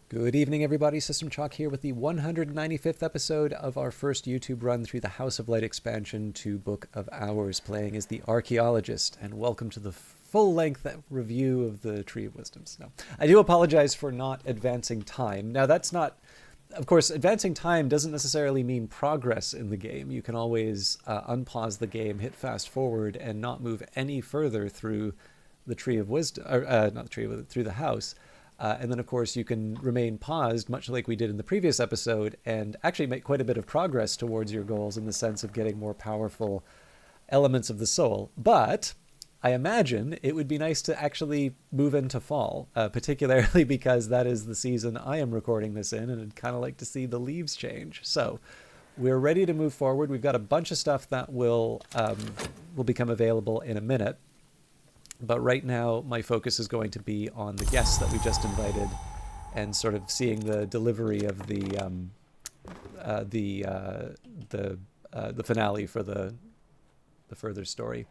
Good evening, everybody. System Chalk here with the 195th episode of our first YouTube run through the House of Light expansion to Book of Hours, playing as the Archaeologist, and welcome to the full-length review of the Tree of Wisdoms. Now, I do apologize for not advancing time. Now, that's not... Of course, advancing time doesn't necessarily mean progress in the game. You can always unpause the game, hit fast forward, and not move any further through the Tree of Wisdom, or not the Tree, through the house. And then, of course, you can remain paused, much like we did in the previous episode, and actually make quite a bit of progress towards your goals in the sense of getting more powerful elements of the soul. But I imagine it would be nice to actually move into fall, particularly because that is the season I am recording this in, and I'd kind of like to see the leaves change. So we're ready to move forward. We've got a bunch of stuff that will become available in a minute. But right now, my focus is going to be on the guests that we just invited, and sort of seeing the delivery of the finale for the further story.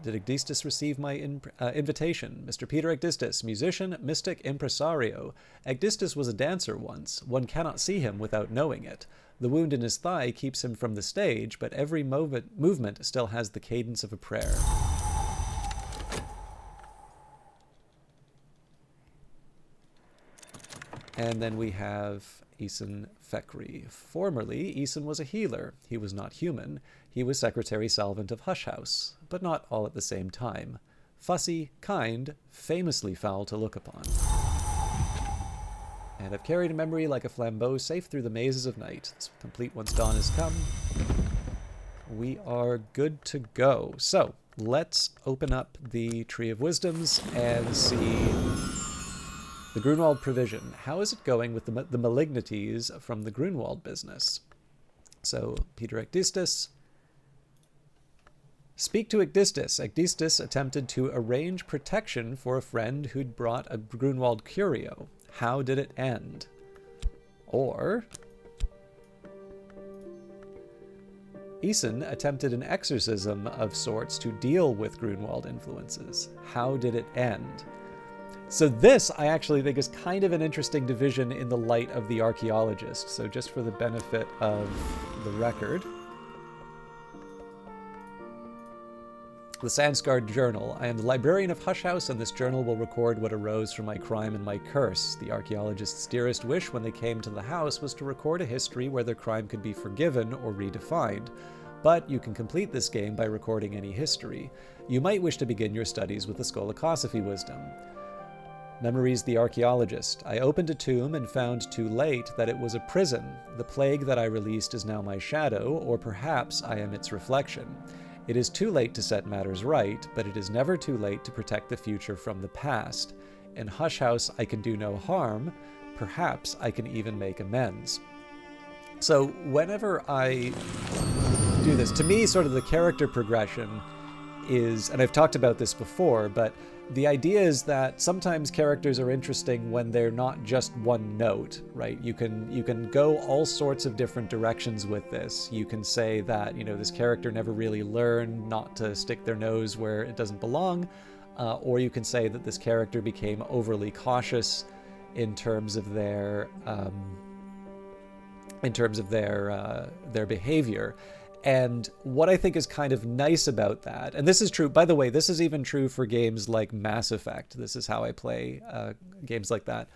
Did Agdistis receive my invitation? Mr. Peter Agdistis, musician, mystic, impresario. Agdistis was a dancer once. One cannot see him without knowing it. The wound in his thigh keeps him from the stage, but every movement still has the cadence of a prayer. And then we have Eason Fekri. Formerly, Eason was a healer. He was not human. He was Secretary Salvant of Hush House, but not all at the same time. Fussy, kind, famously foul to look upon. And I've carried a memory like a flambeau safe through the mazes of night. It's complete once dawn has come. We are good to go. So, let's open up the Tree of Wisdoms and see... The Grunwald provision. How is it going with the malignities from the Grunwald business? So, Peter Agdistis. Speak to Agdistis. Agdistis attempted to arrange protection for a friend who'd brought a Grunwald curio. How did it end? Or... Eason attempted an exorcism of sorts to deal with Grunwald influences. How did it end? So this, I actually think, is kind of an interesting division in the light of the archaeologist. So just for the benefit of the record. The Sandscarred Journal. I am the librarian of Hush House, and this journal will record what arose from my crime and my curse. The archaeologist's dearest wish when they came to the house was to record a history where their crime could be forgiven or redefined. But you can complete this game by recording any history. You might wish to begin your studies with the Skolakosophy wisdom. Memories the Archaeologist. I opened a tomb and found too late that it was a prison. The plague that I released is now my shadow, or perhaps I am its reflection. It is too late to set matters right, but it is never too late to protect the future from the past. In Hush House, I can do no harm. Perhaps I can even make amends. So whenever I do this, to me, sort of the character progression is, and I've talked about this before, but the idea is that sometimes characters are interesting when they're not just one note, right? You can go all sorts of different directions with this. You can say that, you know, this character never really learned not to stick their nose where it doesn't belong, or you can say that this character became overly cautious in terms of their behavior. And what I think is kind of nice about that, and this is true, by the way, this is even true for games like Mass Effect. This is how I play games like that.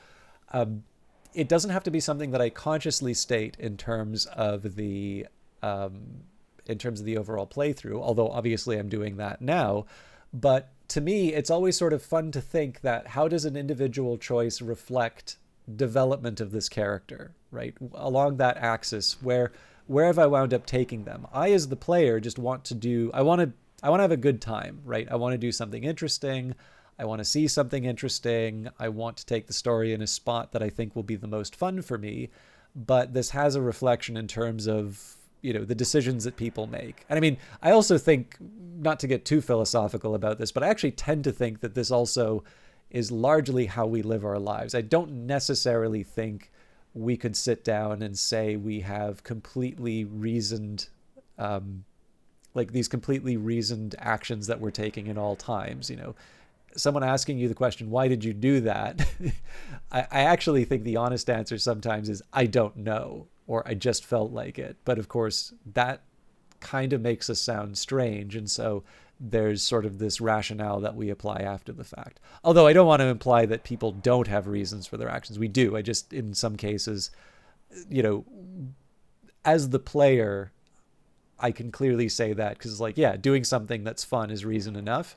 It doesn't have to be something that I consciously state in terms of the overall playthrough, although obviously I'm doing that now. But to me, it's always sort of fun to think that how does an individual choice reflect development of this character, right? Along that axis, where have I wound up taking them? I, as the player, just want to I want to have a good time, right? I want to do something interesting. I want to see something interesting. I want to take the story in a spot that I think will be the most fun for me. But this has a reflection in terms of, you know, the decisions that people make. And I mean, I also think, not to get too philosophical about this, but I actually tend to think that this also is largely how we live our lives. I don't necessarily think we could sit down and say we have completely reasoned, like these completely reasoned actions that we're taking in all times. You know, someone asking you the question, why did you do that? I actually think the honest answer sometimes is, I don't know, or I just felt like it. But of course, that kind of makes us sound strange. And so there's sort of this rationale that we apply after the fact. Although I don't want to imply that people don't have reasons for their actions. We do. I just, in some cases, you know, as the player, I can clearly say that because, like, yeah, doing something that's fun is reason enough.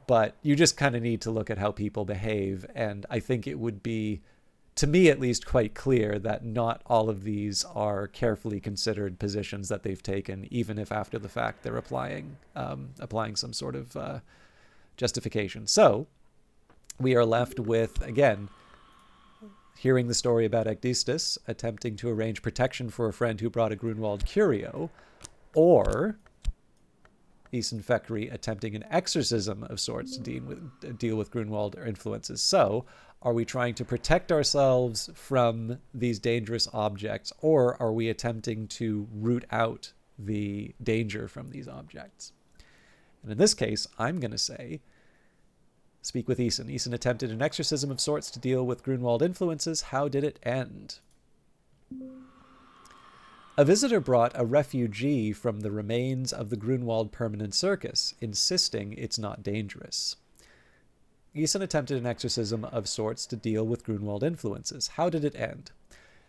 But you just kind of need to look at how people behave. And I think it would be, to me at least, quite clear that not all of these are carefully considered positions that they've taken, even if after the fact they're applying some sort of justification. So we are left with, again, hearing the story about Aegdistus attempting to arrange protection for a friend who brought a Grunwald curio, or Æson Fekri attempting an exorcism of sorts to deal with Grunwald influences. So, are we trying to protect ourselves from these dangerous objects, or are we attempting to root out the danger from these objects? And in this case, I'm going to say, speak with Æson. Æson attempted an exorcism of sorts to deal with Grunwald influences. How did it end? A visitor brought a refugee from the remains of the Grunwald permanent circus, insisting it's not dangerous. Æson attempted an exorcism of sorts to deal with Grunwald influences. How did it end?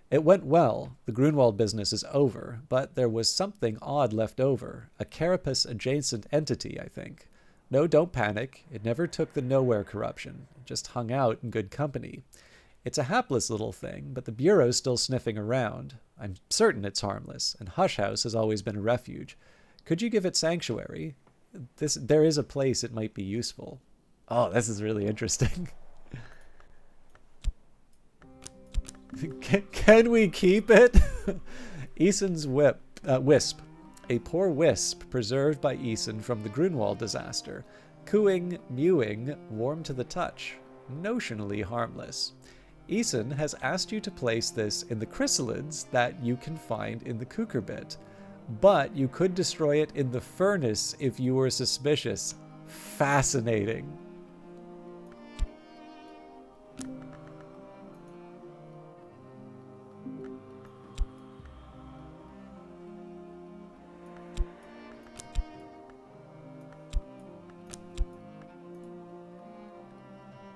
It went well. The Grunwald business is over, but there was something odd left over. A carapace-adjacent entity, I think. No, don't panic. It never took the nowhere corruption. It just hung out in good company. It's a hapless little thing, but the Bureau's still sniffing around. I'm certain it's harmless, and Hush House has always been a refuge. Could you give it sanctuary? There is a place it might be useful. Oh, this is really interesting. Can we keep it? Æson's wisp. A poor wisp preserved by Æson from the Grunwald disaster. Cooing, mewing, warm to the touch. Notionally harmless. Æson has asked you to place this in the chrysalids that you can find in the cucurbit, but you could destroy it in the furnace if you were suspicious. Fascinating.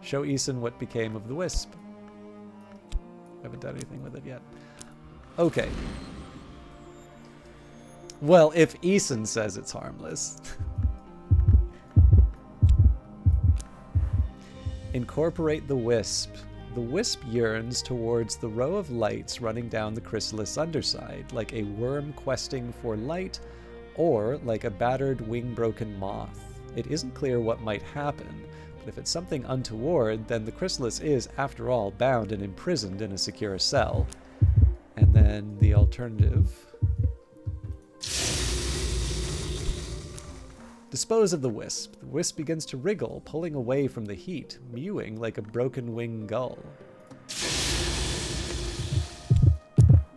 Show Æson what became of the wisp. Haven't done anything with it yet. Okay. Well, if Æson says it's harmless. Incorporate the wisp. The wisp yearns towards the row of lights running down the chrysalis underside, like a worm questing for light, or like a battered wing-broken moth. It isn't clear what might happen, but if it's something untoward, then the chrysalis is, after all, bound and imprisoned in a secure cell. And then the alternative. Dispose of the wisp. The wisp begins to wriggle, pulling away from the heat, mewing like a broken-winged gull.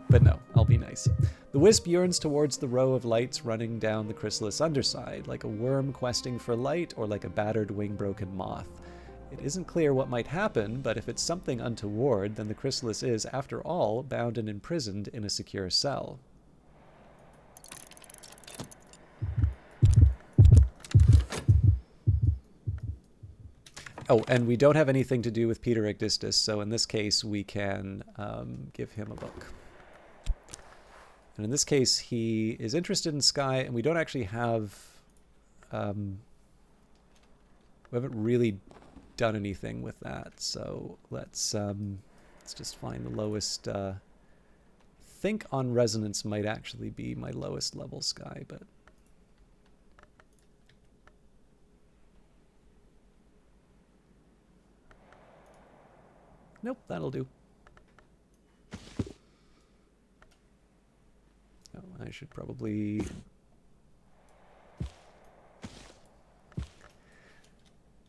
But no, I'll be nice. The wisp yearns towards the row of lights running down the chrysalis underside, like a worm questing for light or like a battered wing-broken moth. It isn't clear what might happen, but if it's something untoward, then the chrysalis is, after all, bound and imprisoned in a secure cell. Oh, and we don't have anything to do with Peter Aegdistus, so in this case we can give him a book. And in this case, he is interested in Sky, and we don't actually have... we haven't really done anything with that, so let's just find the lowest... I think On Resonance might actually be my lowest level Sky, but... Nope, that'll do. Oh, I should probably...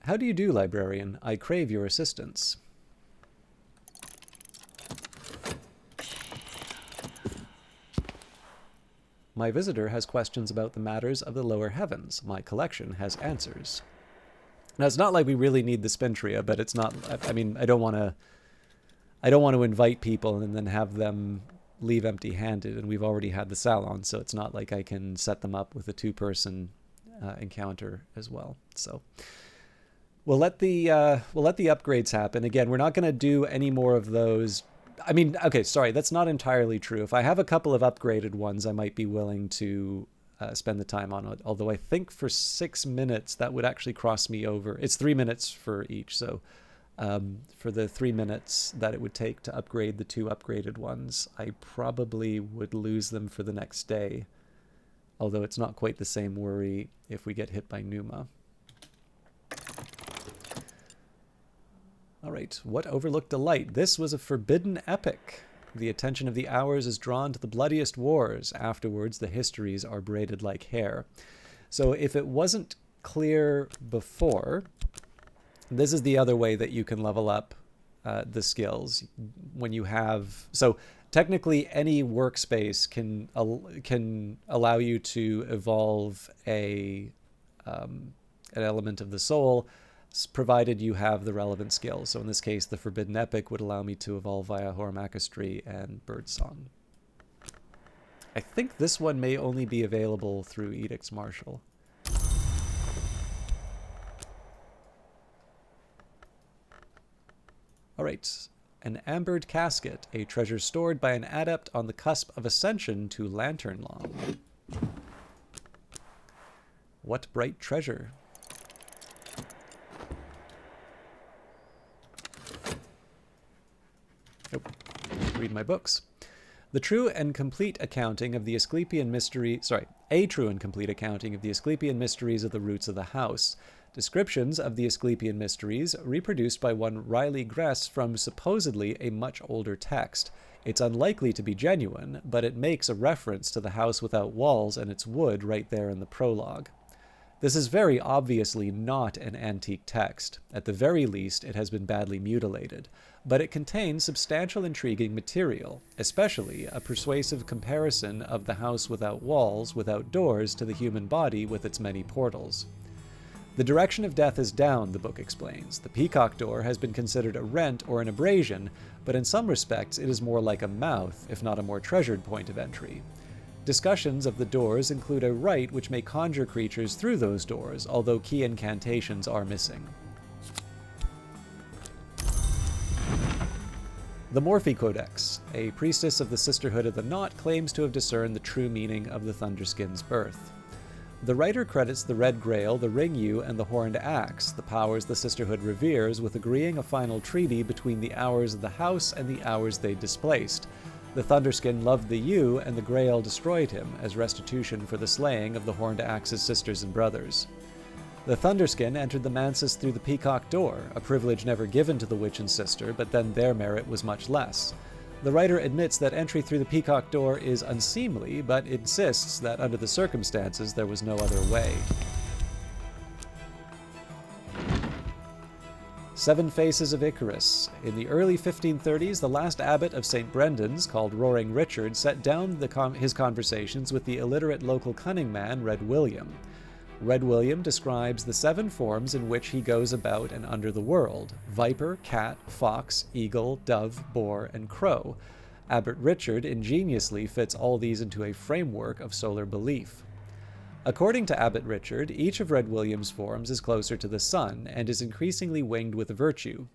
How do you do, librarian? I crave your assistance. My visitor has questions about the matters of the lower heavens. My collection has answers. Now, it's not like we really need the Spintria, but it's not, I mean, I don't want to invite people and then have them leave empty-handed, and we've already had the salon, so it's not like I can set them up with a two-person encounter as well. So we'll let the upgrades happen. Again, we're not going to do any more of those. I mean, okay, sorry, that's not entirely true. If I have a couple of upgraded ones, I might be willing to spend the time on it. Although I think for 6 minutes, that would actually cross me over. It's 3 minutes for each, so for the 3 minutes that it would take to upgrade the 2 upgraded ones, I probably would lose them for the next day. Although it's not quite the same worry if we get hit by Numa. All right, what overlooked delight? This was a forbidden epic. The attention of the hours is drawn to the bloodiest wars. Afterwards, the histories are braided like hair. So if it wasn't clear before, this is the other way that you can level up the skills. When you have... So technically, any workspace can allow you to evolve an element of the soul, provided you have the relevant skills. So in this case, the Forbidden Epic would allow me to evolve via Horamachistry and Birdsong. I think this one may only be available through Edicts Martial. All right, an ambered casket, a treasure stored by an adept on the cusp of ascension to Lanternlong. What bright treasure? Nope. Read my books. The true and complete accounting of the Asclepian mystery... Sorry, a true and complete accounting of the Asclepian mysteries of the roots of the house. Descriptions of the Asclepian mysteries reproduced by one Riley Gress from supposedly a much older text. It's unlikely to be genuine, but it makes a reference to the house without walls and its wood right there in the prologue. This is very obviously not an antique text. At the very least, it has been badly mutilated, but it contains substantial intriguing material, especially a persuasive comparison of the house without walls, without doors, to the human body with its many portals. The direction of death is down, the book explains. The peacock door has been considered a rent or an abrasion, but in some respects it is more like a mouth, if not a more treasured point of entry. Discussions of the doors include a rite which may conjure creatures through those doors, although key incantations are missing. The Morphe Codex. A priestess of the Sisterhood of the Knot claims to have discerned the true meaning of the Thunderskin's birth. The writer credits the Red Grail, the Ring Yew, and the Horned Axe, the powers the Sisterhood reveres, with agreeing a final treaty between the Hours of the House and the Hours they displaced. The Thunderskin loved the Yew, and the Grail destroyed him, as restitution for the slaying of the Horned Axe's sisters and brothers. The Thunderskin entered the Mansus through the Peacock Door, a privilege never given to the Witch and Sister, but then their merit was much less. The writer admits that entry through the Peacock Door is unseemly, but insists that under the circumstances there was no other way. Seven Faces of Icarus. In the early 1530s, the last abbot of St. Brendan's, called Roaring Richard, set down his conversations with the illiterate local cunning man, Red William. Red William describes the 7 forms in which he goes about and under the world: viper, cat, fox, eagle, dove, boar, and crow. Abbot Richard ingeniously fits all these into a framework of solar belief. According to Abbot Richard, each of Red William's forms is closer to the sun and is increasingly winged with virtue.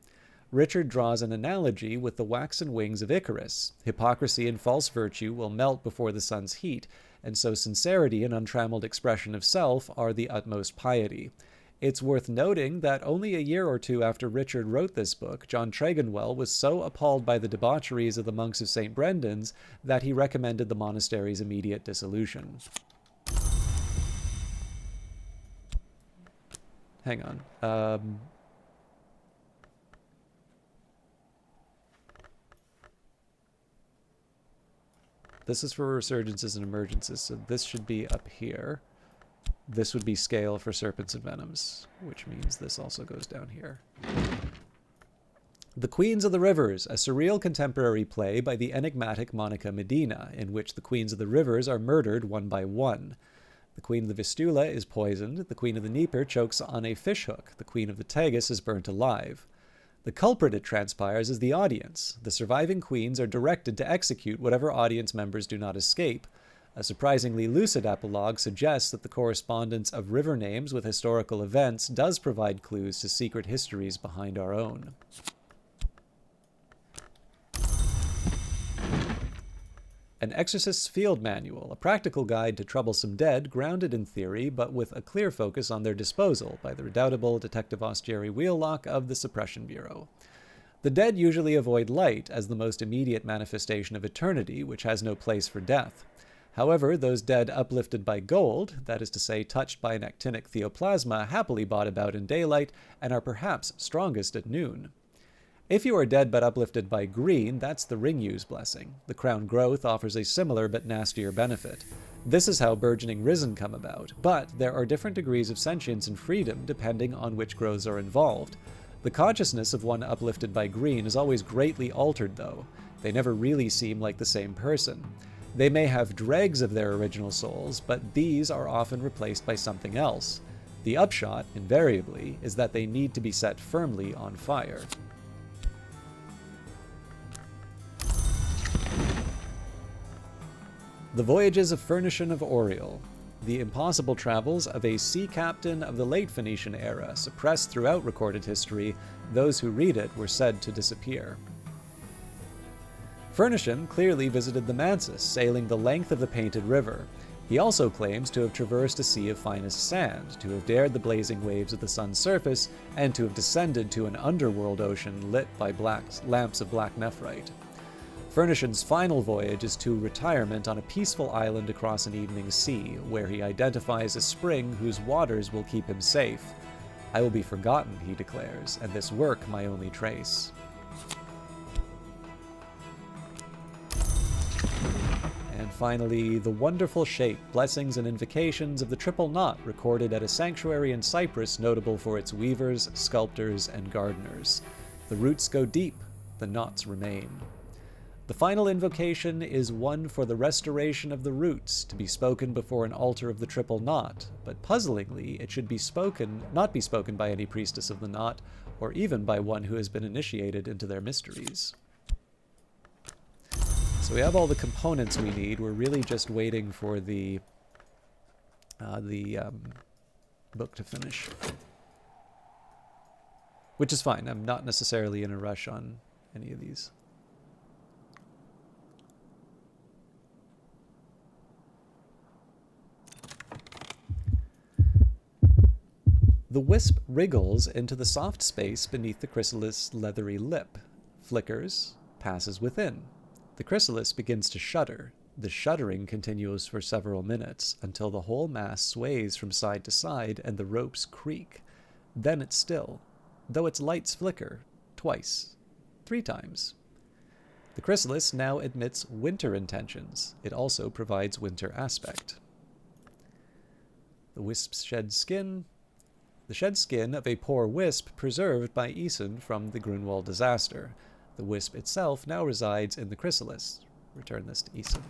Richard draws an analogy with the waxen wings of Icarus. Hypocrisy and false virtue will melt before the sun's heat, and so sincerity and untrammeled expression of self are the utmost piety. It's worth noting that only a year or two after Richard wrote this book, John Tregonwell was so appalled by the debaucheries of the monks of St. Brendan's that he recommended the monastery's immediate dissolution. Hang on. This is for resurgences and emergencies, so this should be up here. This would be scale for serpents and venoms, which means this also goes down here. The Queens of the Rivers, a surreal contemporary play by the enigmatic Monica Medina, in which the Queens of the Rivers are murdered one by one. The queen of the Vistula is poisoned. The queen of the Dnieper chokes on a fishhook. The queen of the Tagus is burnt alive. The culprit, it transpires, is the audience. The surviving queens are directed to execute whatever audience members do not escape. A surprisingly lucid epilogue suggests that the correspondence of river names with historical events does provide clues to secret histories behind our own. An Exorcist's Field Manual, a practical guide to troublesome dead, grounded in theory, but with a clear focus on their disposal by the redoubtable Detective Jerry Wheelock of the Suppression Bureau. The dead usually avoid light as the most immediate manifestation of eternity, which has no place for death. However, those dead uplifted by gold, that is to say touched by an actinic theoplasma, happily bought about in daylight and are perhaps strongest at noon. If you are dead but uplifted by green, that's the ring-use blessing. The crown growth offers a similar but nastier benefit. This is how burgeoning risen come about, but there are different degrees of sentience and freedom depending on which growths are involved. The consciousness of one uplifted by green is always greatly altered, though. They never really seem like the same person. They may have dregs of their original souls, but these are often replaced by something else. The upshot, invariably, is that they need to be set firmly on fire. The Voyages of Furnishon of Auriel. The impossible travels of a sea captain of the late Phoenician era, suppressed throughout recorded history. Those who read it were said to disappear. Furnishon clearly visited the Mansus, sailing the length of the Painted River. He also claims to have traversed a sea of finest sand, to have dared the blazing waves of the sun's surface, and to have descended to an underworld ocean lit by lamps of black nephrite. Furnishon's final voyage is to retirement on a peaceful island across an evening sea, where he identifies a spring whose waters will keep him safe. I will be forgotten, he declares, and this work my only trace. And finally, the wonderful shape, blessings, and invocations of the triple knot recorded at a sanctuary in Cyprus notable for its weavers, sculptors, and gardeners. The roots go deep, the knots remain. The final invocation is one for the restoration of the roots, to be spoken before an altar of the triple knot, but puzzlingly, it should be not be spoken by any priestess of the knot, or even by one who has been initiated into their mysteries. So we have all the components we need. We're really just waiting for the book to finish. Which is fine. I'm not necessarily in a rush on any of these. The wisp wriggles into the soft space beneath the chrysalis' leathery lip, flickers, passes within. The chrysalis begins to shudder. The shuddering continues for several minutes, until the whole mass sways from side to side and the ropes creak. Then it's still, though its lights flicker, twice, 3 times. The chrysalis now admits winter intentions. It also provides winter aspect. The wisp's shed skin. The shed skin of a poor wisp preserved by Æson from the Grunwald disaster. The wisp itself now resides in the chrysalis. Return this to Æson.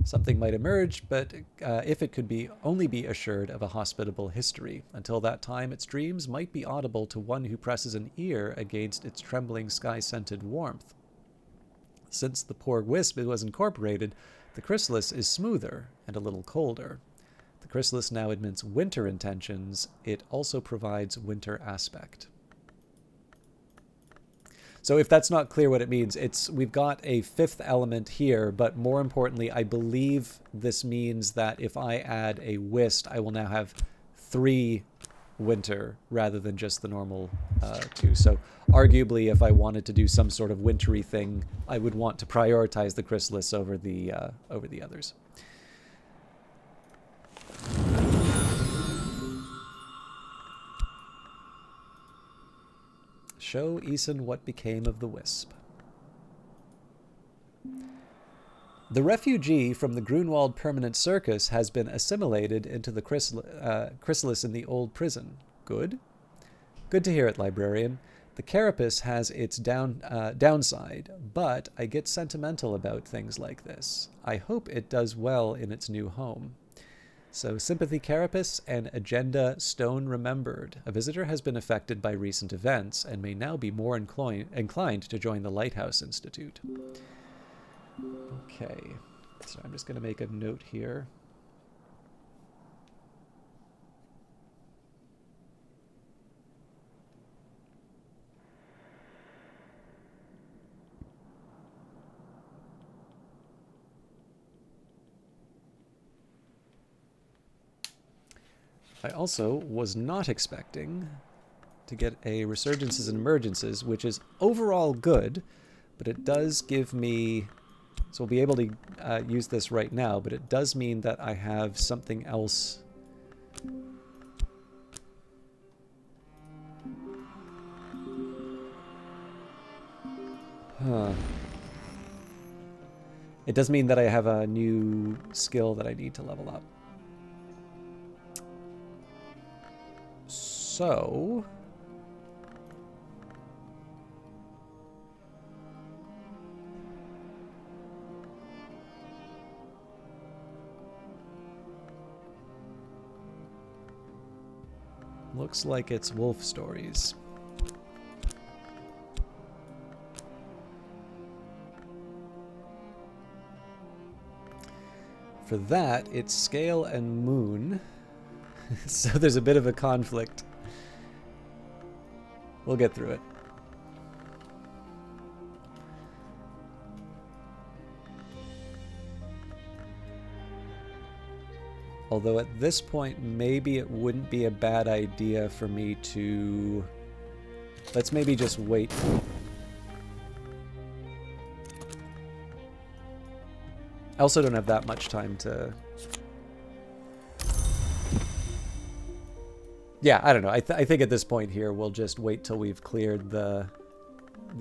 Something might emerge, but if it could only be assured of a hospitable history. Until that time, its dreams might be audible to one who presses an ear against its trembling sky-scented warmth. Since the poor wisp was incorporated, the chrysalis is smoother and a little colder. The chrysalis now admits winter intentions. It also provides winter aspect. So if that's not clear what it means, we've got a 5th element here, but more importantly, I believe this means that if I add a whist, I will now have 3 winter rather than just the normal 2. So arguably, if I wanted to do some sort of wintry thing, I would want to prioritize the chrysalis over the others. Show Æson what became of the wisp. The refugee from the Grunwald permanent circus has been assimilated into the chrysalis in the old prison. Good? Good to hear it, librarian. The carapace has its downside, but I get sentimental about things like this. I hope it does well in its new home. So, sympathy carapace and agenda stone remembered. A visitor has been affected by recent events and may now be more inclined to join the Lighthouse Institute. Okay, so I'm just going to make a note here. I also was not expecting to get a Resurgences and Emergences, which is overall good, but it does give me... So we'll be able to use this right now, but it does mean that I have something else. Huh. It does mean that I have a new skill that I need to level up. So... looks like it's wolf stories. For that, it's scale and moon. So there's a bit of a conflict. We'll get through it. Although at this point, maybe it wouldn't be a bad idea for me to... Let's maybe just wait. I also don't have that much time to... Yeah, I don't know. I think at this point here, we'll just wait till we've cleared the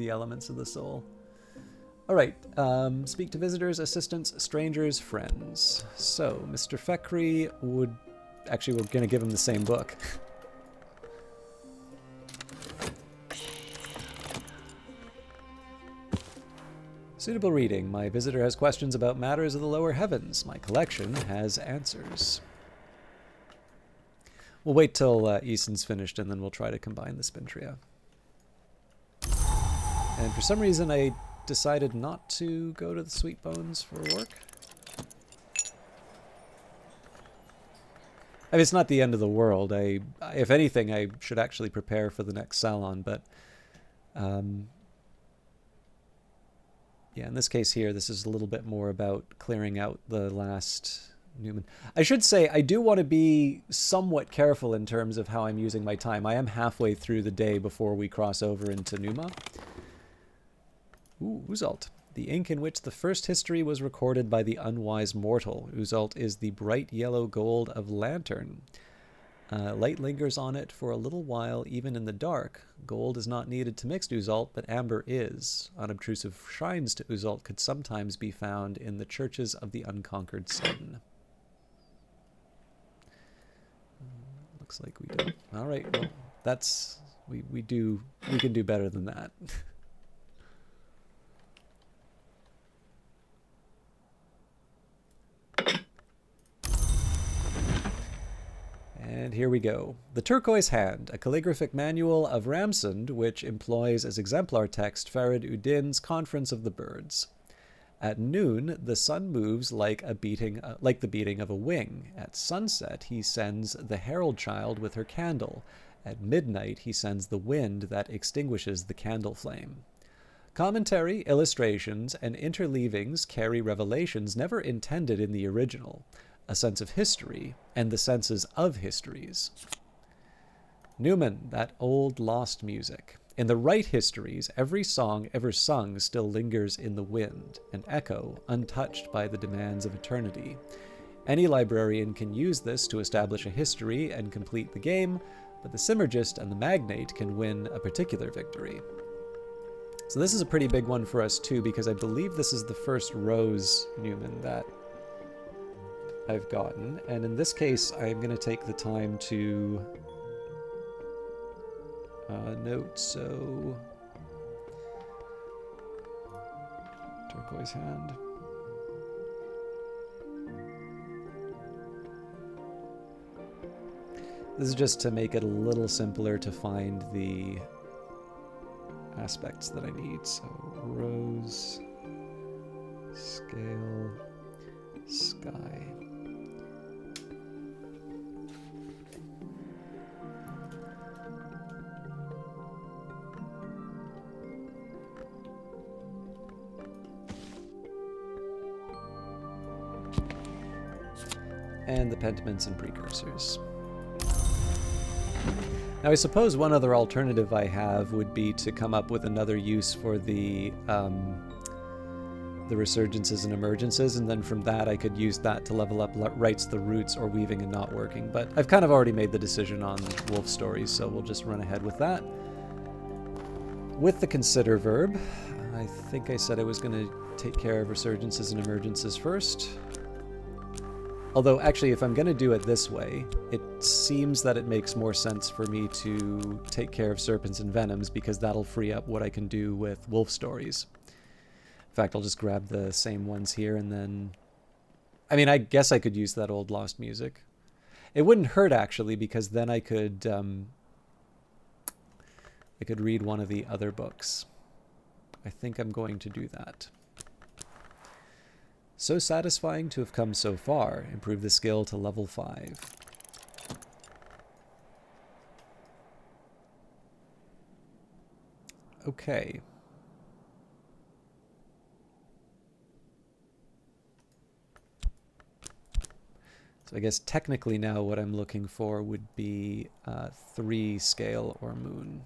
elements of the soul. All right. Speak to visitors, assistants, strangers, friends. So, Mr. Fekri would... Actually, we're going to give him the same book. Suitable reading. My visitor has questions about matters of the lower heavens. My collection has answers. We'll wait till Eason's finished, and then we'll try to combine the Spintria. And for some reason, I decided not to go to the Sweet Bones for work. I mean, it's not the end of the world. If anything, I should actually prepare for the next salon, but... yeah, in this case here, this is a little bit more about clearing out the last Newman. I should say, I do want to be somewhat careful in terms of how I'm using my time. I am halfway through the day before we cross over into Numa. Ooh, Uzalt. The ink in which the first history was recorded by the unwise mortal. Uzalt is the bright yellow gold of lantern. Light lingers on it for a little while, even in the dark. Gold is not needed to mix Uzalt, but amber is. Unobtrusive shrines to Uzalt could sometimes be found in the churches of the unconquered sun. Looks like we don't. All right, well, that's... we can do better than that. And here we go. The Turquoise Hand, a calligraphic manual of Ramsund, which employs as exemplar text Farid Udin's Conference of the Birds. At noon, the sun moves like the beating of a wing. At sunset, he sends the herald child with her candle. At midnight, he sends the wind that extinguishes the candle flame. Commentary, illustrations, and interleavings carry revelations never intended in the original. A sense of history, and the senses of histories. Newman, that old lost music. In the right histories, every song ever sung still lingers in the wind, an echo untouched by the demands of eternity. Any librarian can use this to establish a history and complete the game, but the Symergist and the Magnate can win a particular victory. So this is a pretty big one for us too, because I believe this is the first Rose Newman that I've gotten, and in this case I'm going to take the time to Note, so turquoise hand. This is just to make it a little simpler to find the aspects that I need. So rose, scale, sky. And the pentiments and precursors. Now I suppose one other alternative I have would be to come up with another use for the resurgences and emergences, and then from that I could use that to level up rights the roots or weaving and not working. But I've kind of already made the decision on wolf stories, so we'll just run ahead with that. With the consider verb, I think I said I was going to take care of resurgences and emergences first. Although, actually, if I'm going to do it this way, it seems that it makes more sense for me to take care of serpents and venoms, because that'll free up what I can do with wolf stories. In fact, I'll just grab the same ones here, and then... I mean, I guess I could use that old lost music. It wouldn't hurt, actually, because then I could read one of the other books. I think I'm going to do that. So satisfying to have come so far. Improve the skill to level 5. Okay. So I guess technically now what I'm looking for would be 3 scale or moon.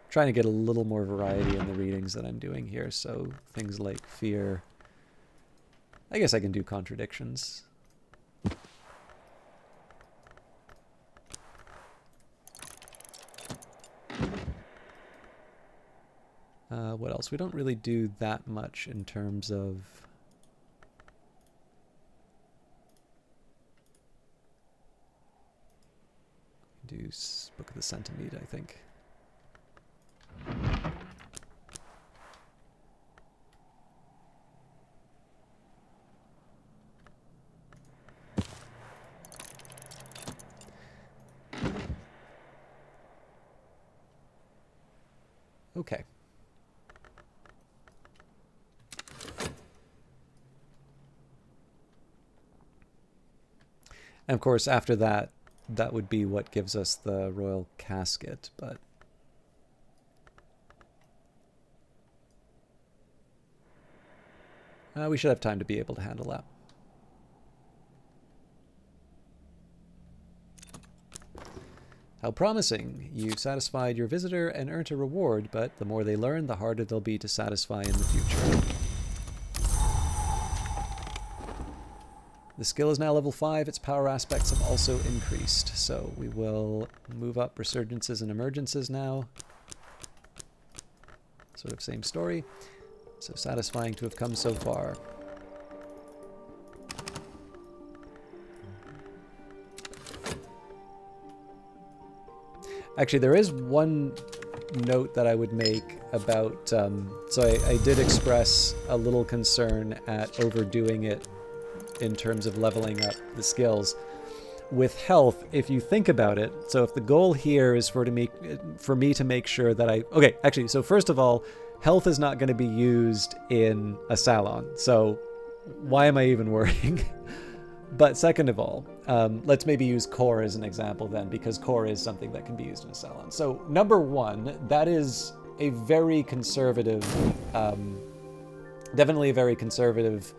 Trying to get a little more variety in the readings that I'm doing here, so things like fear. I guess I can do contradictions. What else? We don't really do that much in terms of... do Book of the Centimede, I think. Okay. And of course, after that, that would be what gives us the royal casket, but... we should have time to be able to handle that. How promising. You've satisfied your visitor and earned a reward, but the more they learn, the harder they'll be to satisfy in the future. The skill is now level 5. Its power aspects have also increased. So we will move up resurgences and emergences now. Sort of same story. So satisfying to have come so far. Actually, there is one note that I would make about... so I did express a little concern at overdoing it in terms of leveling up the skills. With health, if you think about it, so if the goal here is for me to make sure that I... Okay, actually, so first of all, health is not going to be used in a salon, so why am I even worrying? But second of all, let's maybe use core as an example then, because core is something that can be used in a salon. So number one, that is a very conservative, definitely a very conservative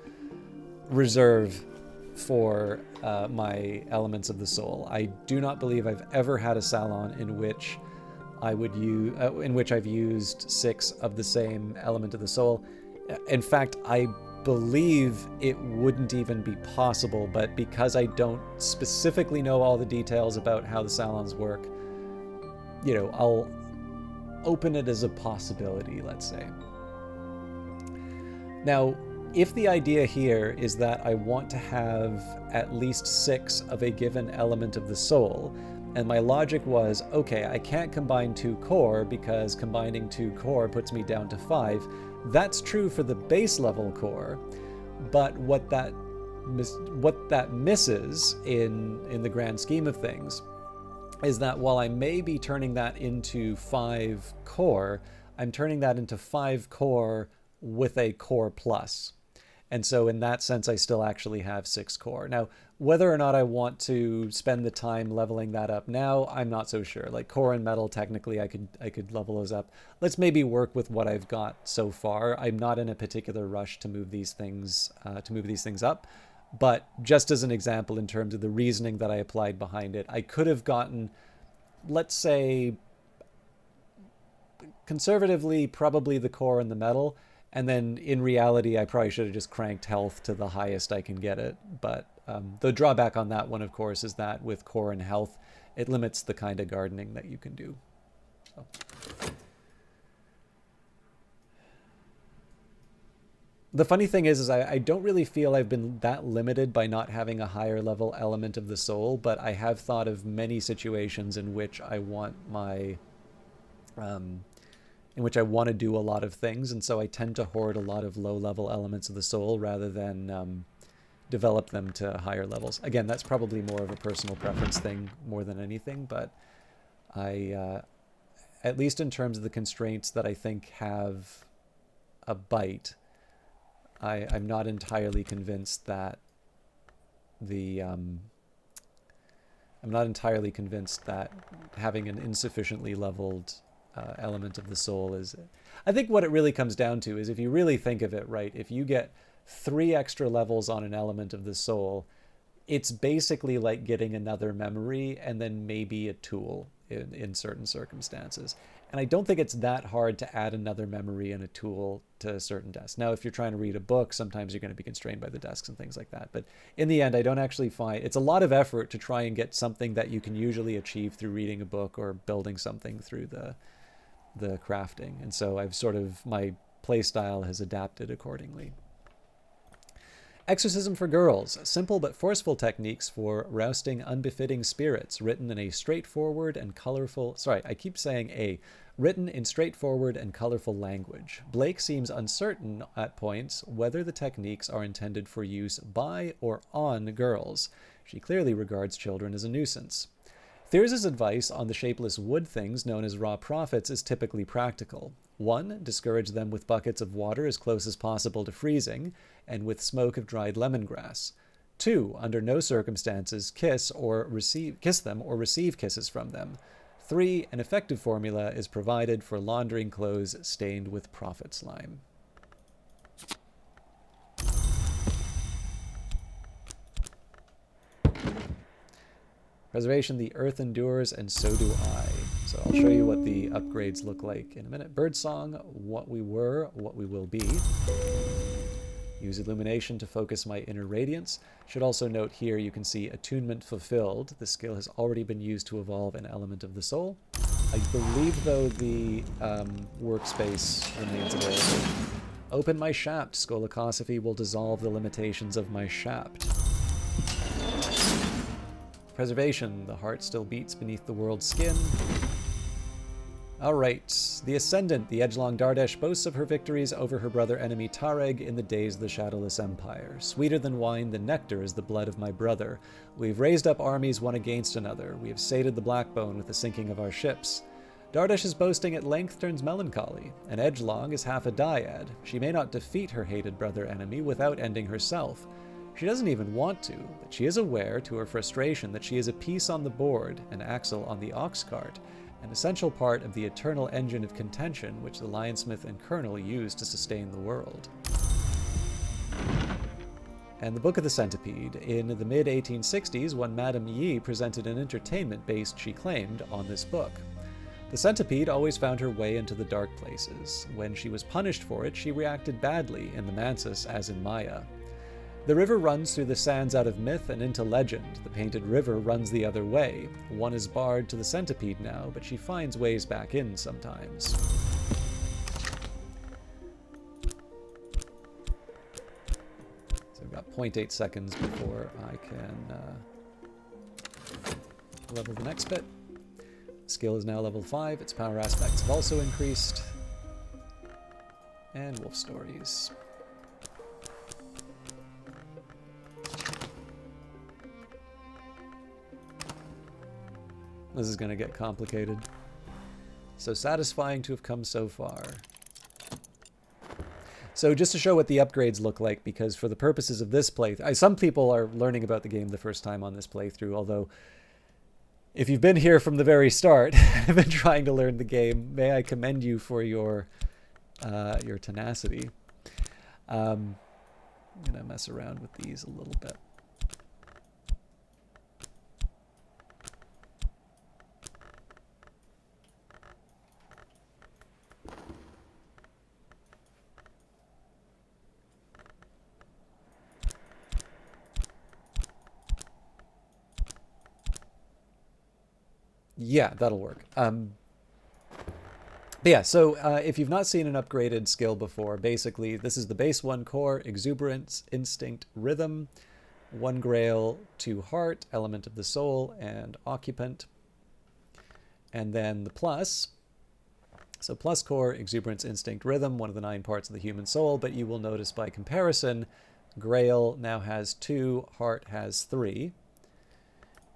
reserve for my elements of the soul. I do not believe I've ever had a salon in which I would use, in which I've used 6 of the same element of the soul. In fact, I believe it wouldn't even be possible, but because I don't specifically know all the details about how the salons work, you know, open it as a possibility, let's say. Now, if the idea here is that I want to have at least 6 of a given element of the soul, and my logic was, okay, I can't combine 2 core because combining 2 core puts me down to 5. That's true for the base level core, but what that misses in the grand scheme of things is that while I may be turning that into 5 core, I'm turning that into 5 core with a core plus. And so in that sense, I still actually have 6 core. Now, whether or not I want to spend the time leveling that up now, I'm not so sure. Like core and metal, technically I could level those up. Let's maybe work with what I've got so far. I'm not in a particular rush to move these things up. But just as an example, in terms of the reasoning that I applied behind it, I could have gotten, let's say, conservatively, probably the core and the metal. And then in reality, I probably should have just cranked health to the highest I can get it. But the drawback on that one, of course, is that with core and health, it limits the kind of gardening that you can do. So. The funny thing is I don't really feel I've been that limited by not having a higher level element of the soul, but I have thought of many situations in which I want my, in which I want to do a lot of things, and so I tend to hoard a lot of low level elements of the soul rather than develop them to higher levels. Again, that's probably more of a personal preference thing more than anything, but I, at least in terms of the constraints that I think have a bite, I'm not entirely convinced that I'm not entirely convinced that having an insufficiently leveled element of the soul is... I think what it really comes down to is, if you really think of it, right, if you get 3 extra levels on an element of the soul, it's basically like getting another memory and then maybe a tool in certain circumstances. And I don't think it's that hard to add another memory and a tool to certain desks. Now, if you're trying to read a book, sometimes you're going to be constrained by the desks and things like that. But in the end, I don't actually find... It's a lot of effort to try and get something that you can usually achieve through reading a book or building something through the crafting. And so I've sort of... My play style has adapted accordingly. Exorcism for Girls, simple but forceful techniques for rousting unbefitting spirits, written in a straightforward and colorful... Sorry, I keep saying a... Written in straightforward and colorful language. Blake seems uncertain at points whether the techniques are intended for use by or on girls. She clearly regards children as a nuisance. Thyr's advice on the shapeless wood things known as raw prophets is typically practical. 1. Discourage them with buckets of water as close as possible to freezing, and with smoke of dried lemongrass. 2. Under no circumstances kiss them or receive kisses from them. 3. An effective formula is provided for laundering clothes stained with prophet slime. Preservation, the earth endures, and so do I. So I'll show you what the upgrades look like in a minute. Birdsong, what we were, what we will be. Use illumination to focus my inner radiance. Should also note here you can see attunement fulfilled. The skill has already been used to evolve an element of the soul. I believe, though, the workspace remains available. Open my shaft. Skolakosophy will dissolve the limitations of my shaft. Preservation. The heart still beats beneath the world's skin. Alright, the Ascendant, the Edgelong Dardesh, boasts of her victories over her brother enemy Tareg in the days of the Shadowless Empire. Sweeter than wine, the nectar is the blood of my brother. We've raised up armies one against another. We have sated the Blackbone with the sinking of our ships. Dardesh's boasting at length turns melancholy. An Edgelong is half a dyad. She may not defeat her hated brother enemy without ending herself. She doesn't even want to, but she is aware, to her frustration, that she is a piece on the board, an axle on the ox cart, an essential part of the eternal engine of contention which the Lionsmith and Colonel used to sustain the world. And the Book of the Centipede. In the mid-1860s, when Madame Yi presented an entertainment based, she claimed, on this book. The centipede always found her way into the dark places. When she was punished for it, she reacted badly, in the Mansus as in Maya. The river runs through the sands out of myth and into legend. The painted river runs the other way. One is barred to the centipede now, but she finds ways back in sometimes. So I've got 0.8 seconds before I can level the next bit. Skill is now level 5. Its power aspects have also increased. And wolf stories. This is going to get complicated. So satisfying to have come so far. So just to show what the upgrades look like, because for the purposes of this playthrough, some people are learning about the game the first time on this playthrough, although if you've been here from the very start, have been trying to learn the game, may I commend you for your tenacity. I'm going to mess around with these a little bit. Yeah, that'll work. But yeah, so if you've not seen an upgraded skill before, basically this is the base 1 core, exuberance, instinct, rhythm, 1 grail, 2 heart, element of the soul, and occupant. And then the plus. So plus core, exuberance, instinct, rhythm, one of the 9 parts of the human soul, but you will notice by comparison, grail now has 2, heart has 3.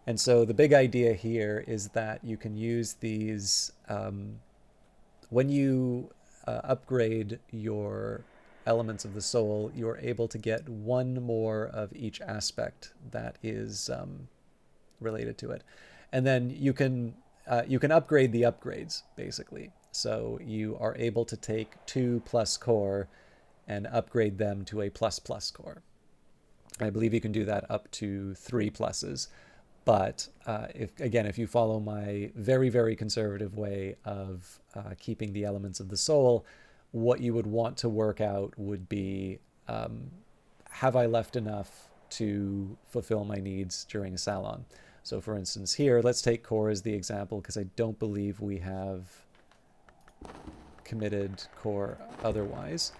And so the big idea here is that you can use these, when you upgrade your elements of the soul, you're able to get 1 more of each aspect that is related to it. And then you can upgrade the upgrades, basically. So you are able to take 2 plus core and upgrade them to a plus plus core. I believe you can do that up to 3 pluses. But if you follow my very, very conservative way of keeping the elements of the soul, what you would want to work out would be, have I left enough to fulfill my needs during a salon? So for instance here, let's take core as the example, because I don't believe we have committed core otherwise.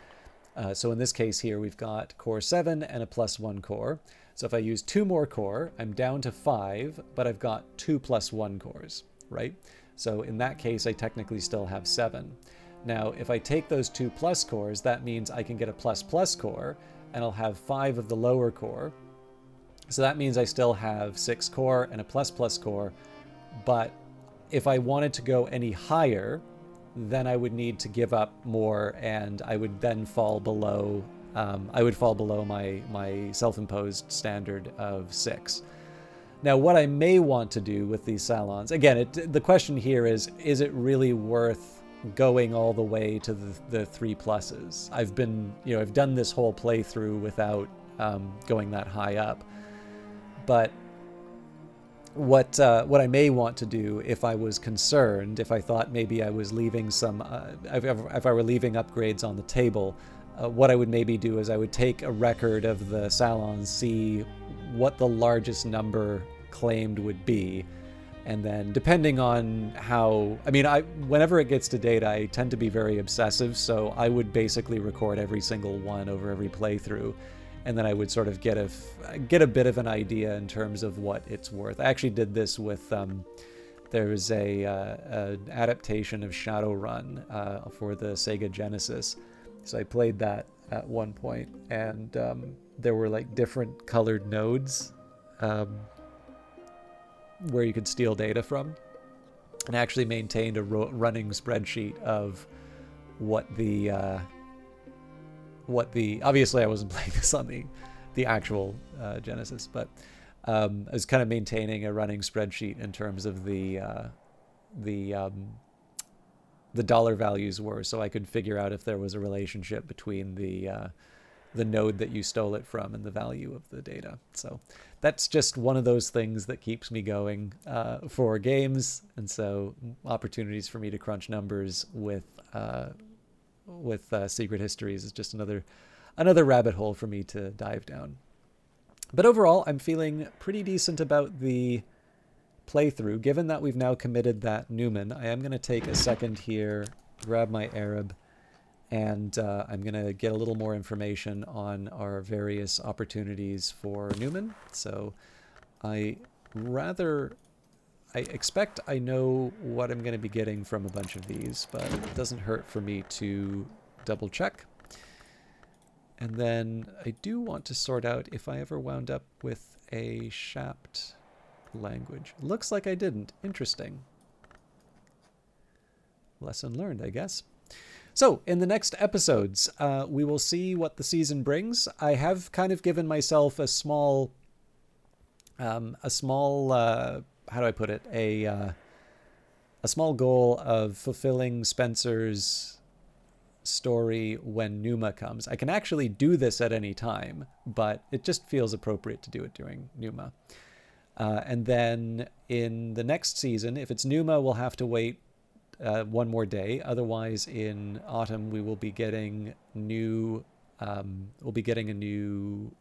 So in this case here, we've got core 7 and a plus 1 core. So if I use 2 more core, I'm down to 5, but I've got 2 plus 1 cores, right? So in that case, I technically still have 7. Now, if I take those 2 plus cores, that means I can get a plus plus core, and I'll have 5 of the lower core. So that means I still have 6 core and a plus plus core, but if I wanted to go any higher, then I would need to give up more, and I would then fall below my self-imposed standard of 6. Now, what I may want to do with these salons, again, the question here is it really worth going all the way to the 3 pluses? I've done this whole playthrough without going that high up, but what I may want to do, if I was concerned, if I thought maybe I was leaving some, if I were leaving upgrades on the table, what I would maybe do is I would take a record of the salons, see what the largest number claimed would be, and then depending on how, whenever it gets to data, I tend to be very obsessive, so I would basically record every single one over every playthrough, and then I would sort of get a bit of an idea in terms of what it's worth. I actually did this with, there was an adaptation of Shadowrun for the Sega Genesis. So I played that at one point, and there were like different colored nodes where you could steal data from, and I actually maintained a running spreadsheet of what the obviously I wasn't playing this on the actual Genesis, but I was kind of maintaining a running spreadsheet in terms of the dollar values were, so I could figure out if there was a relationship between the node that you stole it from and the value of the data. So that's just one of those things that keeps me going for games, and so opportunities for me to crunch numbers with Secret Histories is just another rabbit hole for me to dive down. But overall, I'm feeling pretty decent about the playthrough. Given that we've now committed that Newman, I am going to take a second here, grab my Arab, and I'm going to get a little more information on our various opportunities for Newman. So I expect I know what I'm going to be getting from a bunch of these, but it doesn't hurt for me to double check. And then I do want to sort out if I ever wound up with a Shapt language. Looks like I didn't. Interesting. Lesson learned, I guess. So in the next episodes, we will see what the season brings. I have kind of given myself a small, how do I put it? A small goal of fulfilling Spencer's story when Numa comes. I can actually do this at any time, but it just feels appropriate to do it during Numa. And then in the next season, if it's Numa, we'll have to wait one more day. Otherwise, in autumn, we will be getting new. We'll be getting a new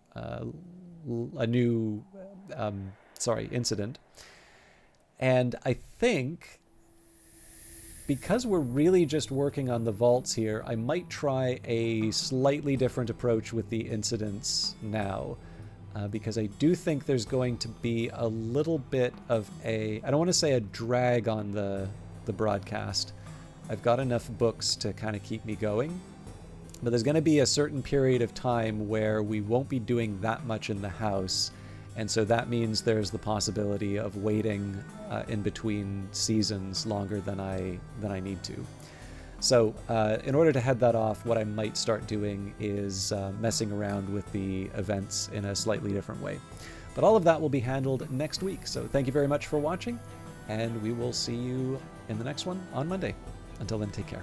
incident. And I think, because we're really just working on the vaults here, I might try a slightly different approach with the incidents now. Because I do think there's going to be a little bit of I don't want to say a drag on the broadcast. I've got enough books to kind of keep me going. But there's going to be a certain period of time where we won't be doing that much in the house. And so that means there's the possibility of waiting in between seasons longer than I need to. So in order to head that off, what I might start doing is messing around with the events in a slightly different way. But all of that will be handled next week. So thank you very much for watching, and we will see you in the next one on Monday. Until then, take care.